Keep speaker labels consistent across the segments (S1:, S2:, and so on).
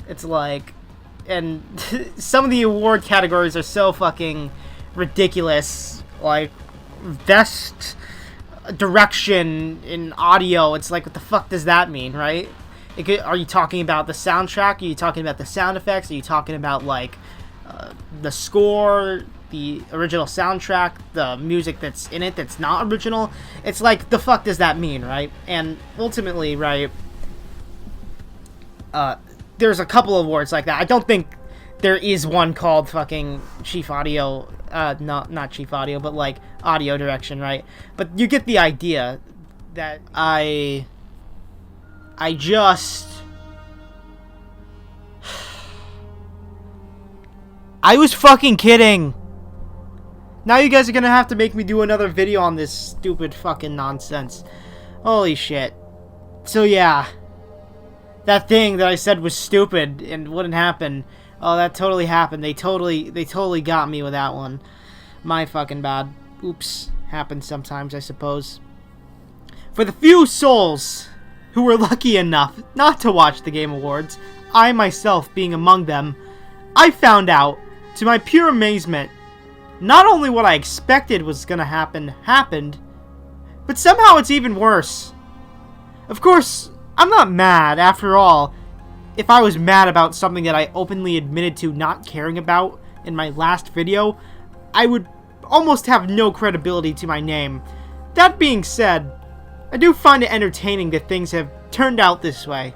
S1: It's like, and some of the award categories are so fucking ridiculous. Like, best direction in audio. It's like, what the fuck does that mean, right? Are you talking about the soundtrack? Are you talking about the sound effects? Are you talking about, like, the score, the original soundtrack, the music that's in it that's not original? It's like, the fuck does that mean, right? And ultimately, right, there's a couple of awards like that. I don't think there is one called fucking Chief Audio, not Chief Audio, but like Audio Direction, right? But you get the idea that I was fucking kidding. Now you guys are gonna have to make me do another video on this stupid fucking nonsense. Holy shit. So yeah, that thing that I said was stupid and wouldn't happen. Oh, that totally happened. They totally got me with that one. My fucking bad. Oops. Happens sometimes, I suppose. For the few souls who were lucky enough not to watch the Game Awards, I myself being among them, I found out, to my pure amazement, not only what I expected was gonna happen happened, but somehow it's even worse. Of course, I'm not mad. After all, if I was mad about something that I openly admitted to not caring about in my last video, I would almost have no credibility to my name. That being said, I do find it entertaining that things have turned out this way.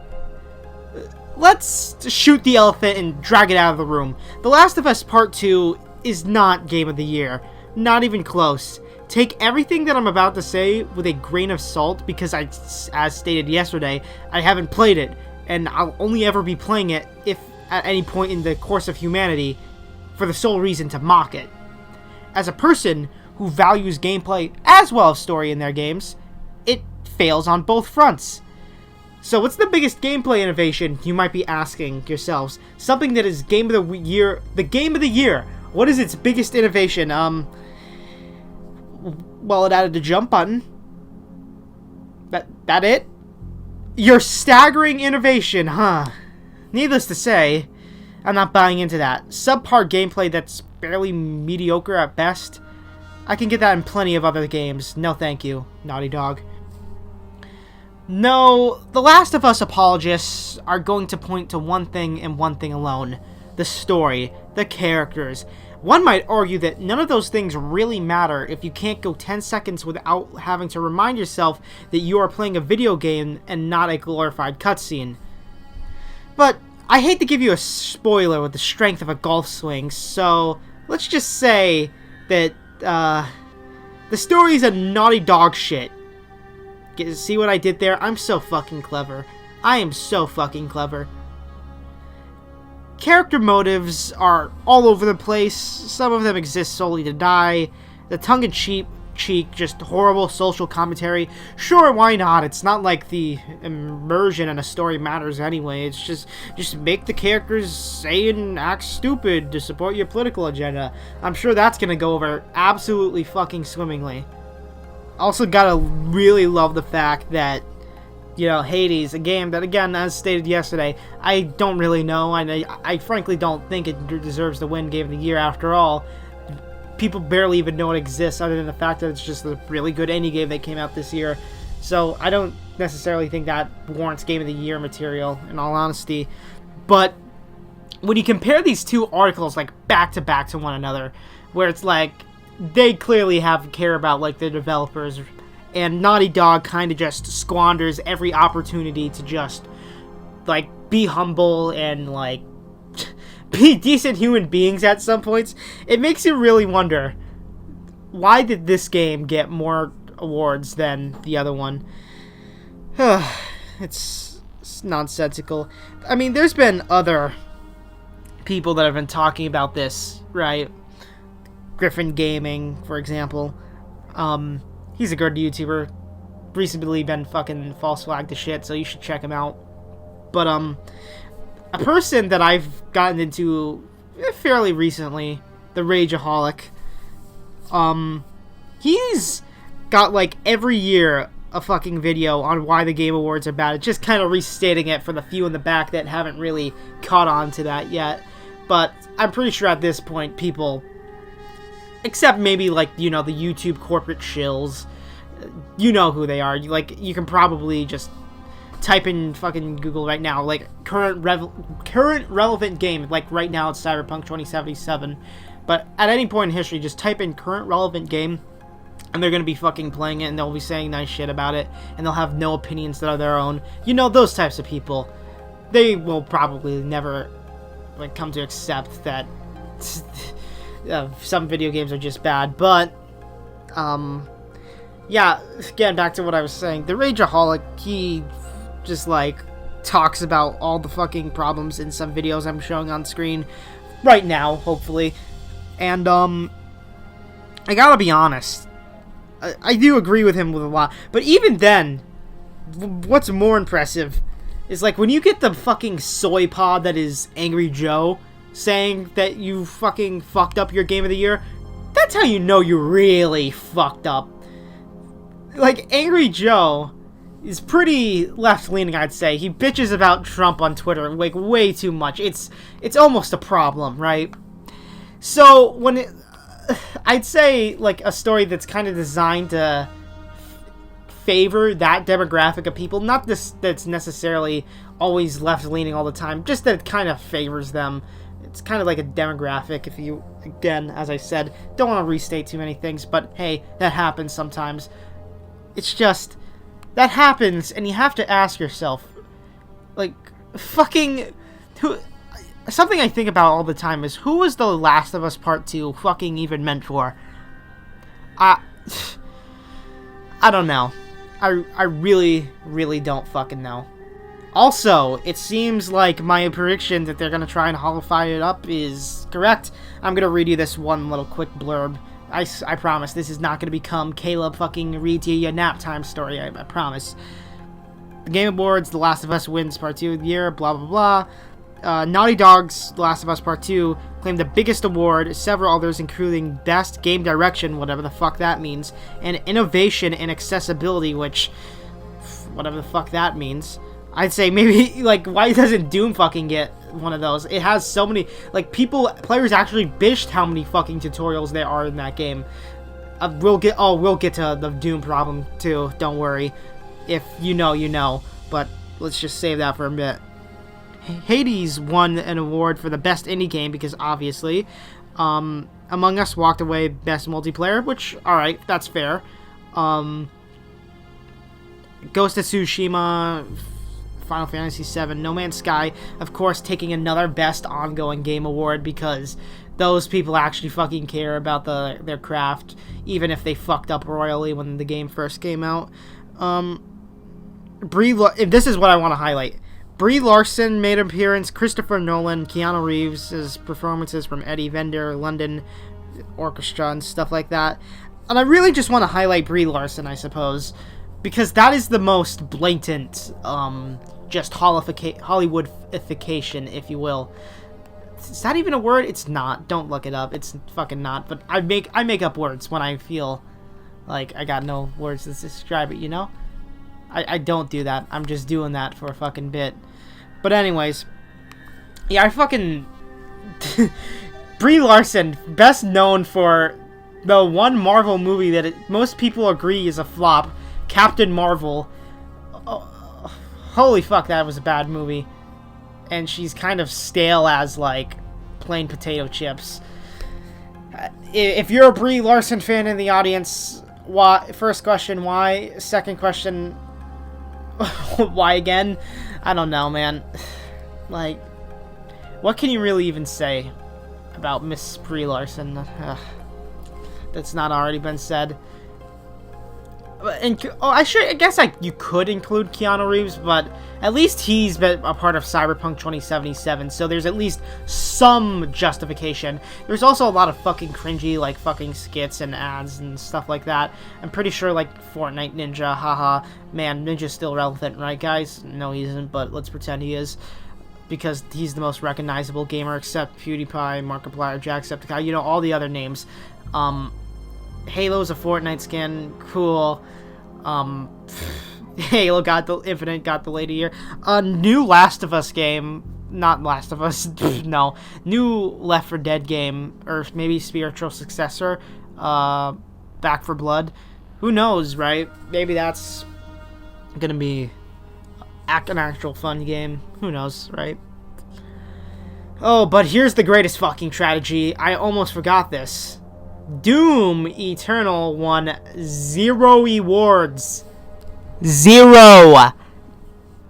S1: Let's shoot the elephant and drag it out of the room. The Last of Us Part 2 is not Game of the Year. Not even close. Take everything that I'm about to say with a grain of salt, because as stated yesterday, I haven't played it, and I'll only ever be playing it if at any point in the course of humanity for the sole reason to mock it. As a person who values gameplay as well as story in their games, it fails on both fronts. So what's the biggest gameplay innovation, you might be asking yourselves? Something that is Game of the Year, the Game of the Year. What is its biggest innovation? Well, it added the jump button. That it? Your staggering innovation, huh? Needless to say, I'm not buying into that. Subpar gameplay that's barely mediocre at best. I can get that in plenty of other games. No thank you, Naughty Dog. No, The Last of Us apologists are going to point to one thing and one thing alone. The story, the characters. One might argue that none of those things really matter if you can't go 10 seconds without having to remind yourself that you are playing a video game and not a glorified cutscene. But I hate to give you a spoiler with the strength of a golf swing, so let's just say that the story is a Naughty Dog shit. See what I did there? I'm so fucking clever. I am so fucking clever. Character motives are all over the place. Some of them exist solely to die. The tongue-in-cheek, just horrible social commentary. Sure, why not? It's not like the immersion in a story matters anyway. It's just make the characters say and act stupid to support your political agenda. I'm sure that's gonna go over absolutely fucking swimmingly. Also gotta really love the fact that, you know, Hades, a game that, again, as stated yesterday, I don't really know, and I frankly don't think it deserves to win Game of the Year after all. People barely even know it exists, other than the fact that it's just a really good indie game that came out this year. So I don't necessarily think that warrants Game of the Year material, in all honesty. But when you compare these two articles, like, back to back to one another, where it's like, they clearly care about, like, the developers, and Naughty Dog kind of just squanders every opportunity to just, like, be humble and, like, be decent human beings at some points. It makes you really wonder, why did this game get more awards than the other one? It's nonsensical. I mean, there's been other people that have been talking about this, right? Griffin Gaming, for example. He's a good YouTuber. Recently been fucking false flagged to shit, so you should check him out. But, a person that I've gotten into fairly recently, the Rageaholic, he's got, like, every year a fucking video on why the Game Awards are bad. It's just kind of restating it for the few in the back that haven't really caught on to that yet. But I'm pretty sure at this point, people, except maybe, like, you know, the YouTube corporate shills, you know who they are. You can probably just type in fucking Google right now, like, current relevant game. Like, right now it's Cyberpunk 2077. But at any point in history, just type in current relevant game, and they're going to be fucking playing it, and they'll be saying nice shit about it, and they'll have no opinions that are their own. You know, those types of people. They will probably never, like, come to accept that some video games are just bad. But, yeah, again, back to what I was saying. The Rageaholic, he just, like, talks about all the fucking problems in some videos I'm showing on screen right now, hopefully. And, I gotta be honest, I do agree with him with a lot, but even then, what's more impressive is, like, when you get the fucking soy pod that is Angry Joe saying that you fucking fucked up your Game of the Year, that's how you know you really fucked up. Like, Angry Joe is pretty left-leaning, I'd say. He bitches about Trump on Twitter, like, way too much. It's almost a problem, right? So, when I'd say, like, a story that's kind of designed to favor that demographic of people, not this that's necessarily always left-leaning all the time, just that it kind of favors them. It's kind of like a demographic, if you, again, as I said, don't want to restate too many things, but hey, that happens sometimes. It's just, that happens, and you have to ask yourself, like, fucking, something I think about all the time is, who was The Last of Us Part 2 fucking even meant for? I don't know. I really, really don't fucking know. Also, it seems like my prediction that they're going to try and holify it up is correct. I'm going to read you this one little quick blurb. I promise, this is not going to become Caleb fucking read to you a nap time story, I promise. The Game Awards, The Last of Us wins Part 2 of the year, blah blah blah. Naughty Dog's The Last of Us Part 2 claimed the biggest award, several others including Best Game Direction, whatever the fuck that means, and Innovation and Accessibility, which, whatever the fuck that means. I'd say maybe, like, why doesn't Doom fucking get one of those? It has so many, like, players actually bitched how many fucking tutorials there are in that game. We'll get to the Doom problem too, don't worry. If you know, you know, but let's just save that for a bit. Hades won an award for the best indie game because obviously, Among Us walked away best multiplayer, which, alright, that's fair. Ghost of Tsushima, Final Fantasy VII, No Man's Sky, of course, taking another best ongoing game award because those people actually fucking care about their craft, even if they fucked up royally when the game first came out. This is what I want to highlight. Brie Larson made an appearance, Christopher Nolan, Keanu Reeves' performances from Eddie Vedder, London Orchestra, and stuff like that. And I really just want to highlight Brie Larson, I suppose, because that is the most blatant, just Hollywoodification, if you will. Is that even a word? It's not. Don't look it up. It's fucking not. But I make up words when I feel like I got no words to describe it, you know? I don't do that. I'm just doing that for a fucking bit. But anyways, yeah, I fucking Brie Larson, best known for the one Marvel movie that most people agree is a flop, Captain Marvel. Oh, holy fuck, that was a bad movie. And she's kind of stale as, like, plain potato chips. If you're a Brie Larson fan in the audience, why? First question, why? Second question, why again? I don't know, man. Like, what can you really even say about Miss Brie Larson that's not already been said? And I guess you could include Keanu Reeves, but at least he's been a part of Cyberpunk 2077, so there's at least some justification. There's also a lot of fucking cringy, like, fucking skits and ads and stuff like that. I'm pretty sure, like, Fortnite Ninja, haha. Man, Ninja's still relevant, right, guys? No, he isn't, but let's pretend he is. Because he's the most recognizable gamer, except PewDiePie, Markiplier, Jacksepticeye, you know, all the other names. Halo's a Fortnite skin, cool. Halo got the Infinite got delayed a year. A new Last of Us game, not Last of Us, no, new Left 4 Dead game, or maybe spiritual successor, Back 4 Blood. Who knows, right? Maybe that's gonna be an actual fun game. Who knows, right? Oh, but here's the greatest fucking tragedy. I almost forgot this. Doom Eternal won 0 awards. 0!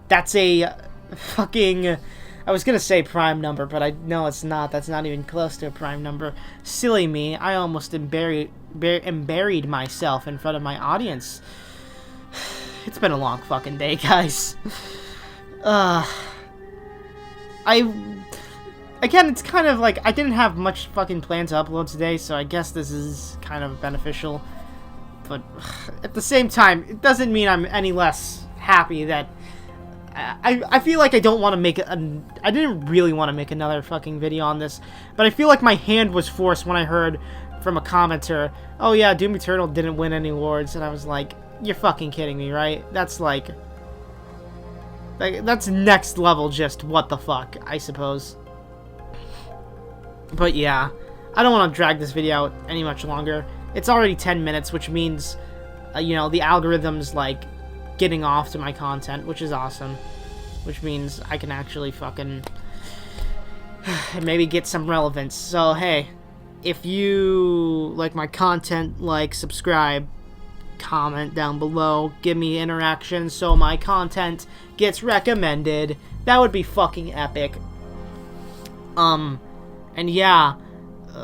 S1: That's a fucking... I was gonna say prime number, but I know it's not. That's not even close to a prime number. Silly me. I almost buried myself in front of my audience. It's been a long fucking day, guys. Again, it's kind of like, I didn't have much fucking plan to upload today, so I guess this is kind of beneficial. But at the same time, it doesn't mean I'm any less happy that... I feel like I don't want to make I didn't really want to make another fucking video on this, but I feel like my hand was forced when I heard from a commenter, oh yeah, Doom Eternal didn't win any awards, and I was like, you're fucking kidding me, right? That's like that's next level just what the fuck, I suppose. But yeah, I don't want to drag this video out any much longer. It's already 10 minutes, which means, you know, the algorithm's like getting off to my content, which is awesome. Which means I can actually fucking maybe get some relevance. So hey, if you like my content, like, subscribe, comment down below, give me interaction so my content gets recommended. That would be fucking epic. And yeah,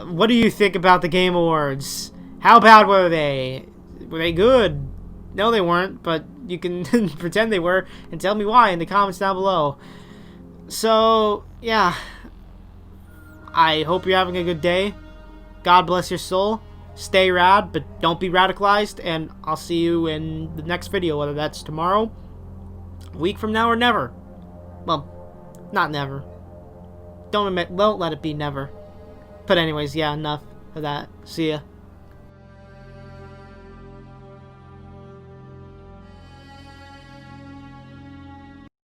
S1: what do you think about the Game Awards? How bad were they? Were they good? No, they weren't, but you can pretend they were and tell me why in the comments down below. So, yeah. I hope you're having a good day. God bless your soul. Stay rad, but don't be radicalized, and I'll see you in the next video, whether that's tomorrow, a week from now, or never. Well, not never. Don't let it be never. But anyways, yeah, enough of that. See ya.